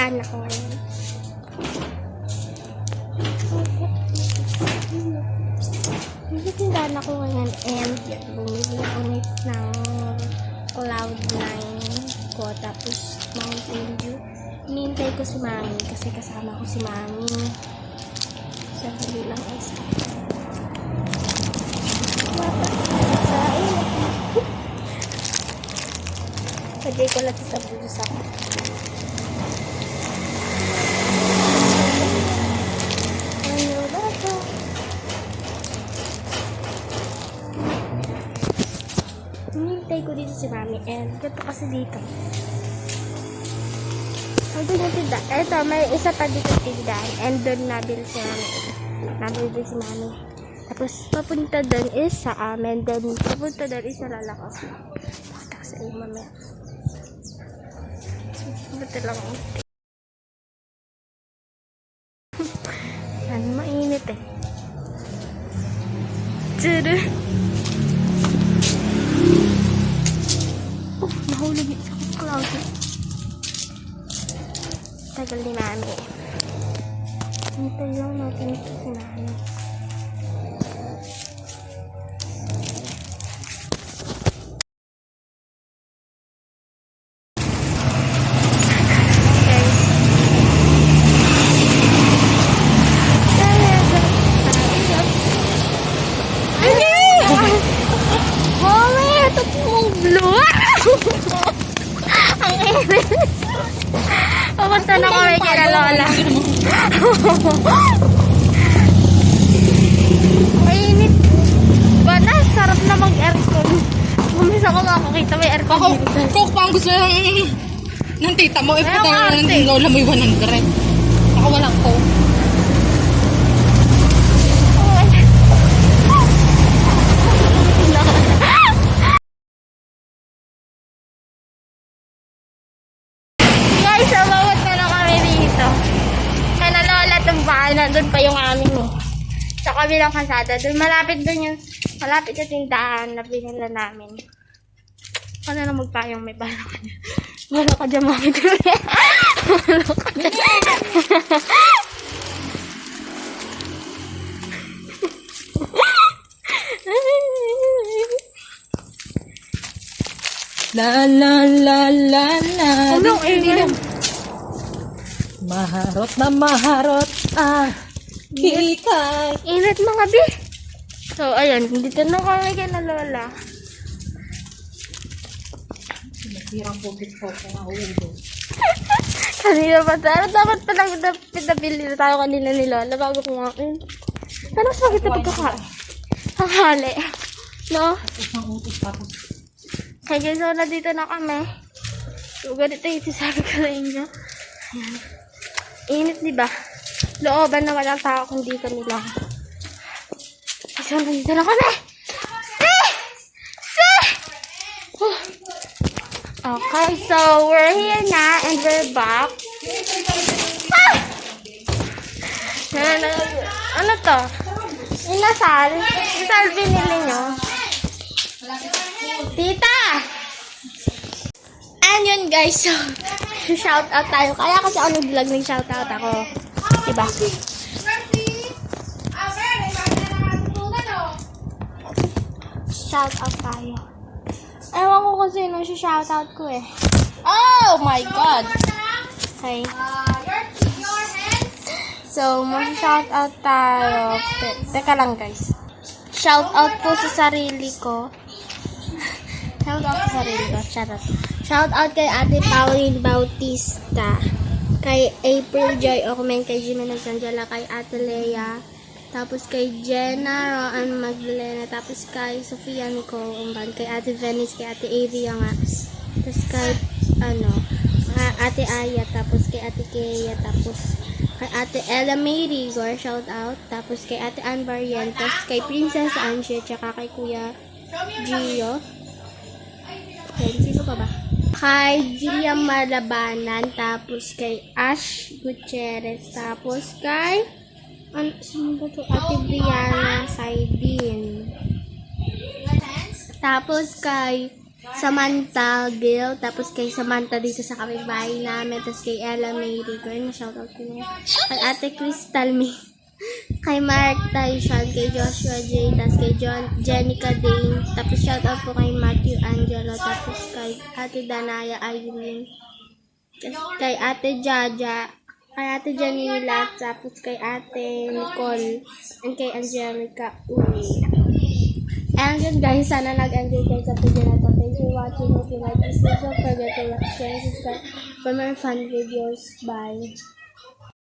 tindahan ako ngayon. Nasa tindahan ako ngayon and bumili ako ulit ng Cloud9 ko tapos Mountain Dew. Hinihintay ko si Mami kasi kasama ko si Mami. Sandali lang isa. Pwede ko lang sa bulsa ko. Ano ba ito? Hinihintay ko dito si Mami and ganito kasi dito. Ito yung tinda. Ito, may isa pa dito tindahan and doon nabili si Mami. Nabili si Mami. Tapos papunta doon is sa amin. Then papunta doon is sa lalakas. Pakita ko sa iyo mamaya. Buti lang ako. Ano, mainit eh. Tsudu. Oh, nahulog yung sa cloud. Tagal ni Mami. Hintay lang natin ito si Mami. Pupunta na kami kay Lola. Mainit. Bana, sarap na mag-aircon. Kumisa ko makakita may aircon dito. Coke pa ang gusto ng tita mo. Puta na ng Lola mo yung 100. Ako walang Coke. Nandun pa yung amin mo. Sa kabilang kalsada. Doon malapit doon yung malapit sa tindahan na binila namin. Ano na magpayong may bala ka dyan. Bala ka dyan mami. Bala ka dyan. La la la la la. Anong alien? Maharot na maharot kikay. Init mga bi. So, ayan. Dito na kami kay na Lola. Nasirang bugit ko na ulo. Kanina pa tayo. Dapat palang pinabili na tayo kanina ni Lola bago kumain. Pero mas maganda pagkakain. Hanghali. No? Isang utos tapos. Kaya so, dito na kami. So, ganito yung sasabi ko sa inyo. Ayan. Init, diba? Looban na walang tao kundi kami lang. So, nandito na kami! Okay, so we're here na and we're back. Ano to? Inasal? Inasal binili nyo? Tita! And yun guys, so shout out tayo. Kaya kasi ako nag-vlog ng shout out ako. Diba? Shout out tayo. Ewan ko kung sino si shout out ko eh. Oh my God! Okay. So, mag-shout out tayo. Teka lang guys. Shout out po sa sarili ko. Shout out sa sarili ko. Charot. Shout out kay Ate Pauline Bautista. Kay April Joy Ockman. Kay Jimena Sanjala. Kay Ate Lea. Tapos kay Jenna Roan Magdalena. Tapos kay Sofia Nicole Umban. Kay Ate Venice. Kay Ate Avia nga. Tapos kay Ate Aya. Tapos kay Ate Kea. Tapos kay Ate Ella Mary. Shout out. Tapos kay Ate Ann Barrientos. Tapos kay Princess Angie. Tsaka kay Kuya Gio. Sino pa ba? Kay Jillian Malabanan, tapos kay Ash Gutierrez, tapos kay sino ba to? Ate Brianna Saidin. Tapos kay Samantha Gil, tapos kay Samantha dito sa kapitbahay namin, tapos kay Ella Mary ko, yun, shoutout ko na yun. Kay Ate Crystal May, kay Mark Taishan, kay Joshua J, tapos kay Jenica Dane, tapos shoutout po kay Matthew Angelo, tapos kay Ate Danaya Irene, kay Ate Jaja, kay Ate Janila, tapos kay Ate Nicole, and kay Angelica Uri. And yun guys, sana nag-enjoy kayo sa video na to. Thanks for watching. If you like this video, don't forget to like, share, and subscribe for more fun videos. Bye!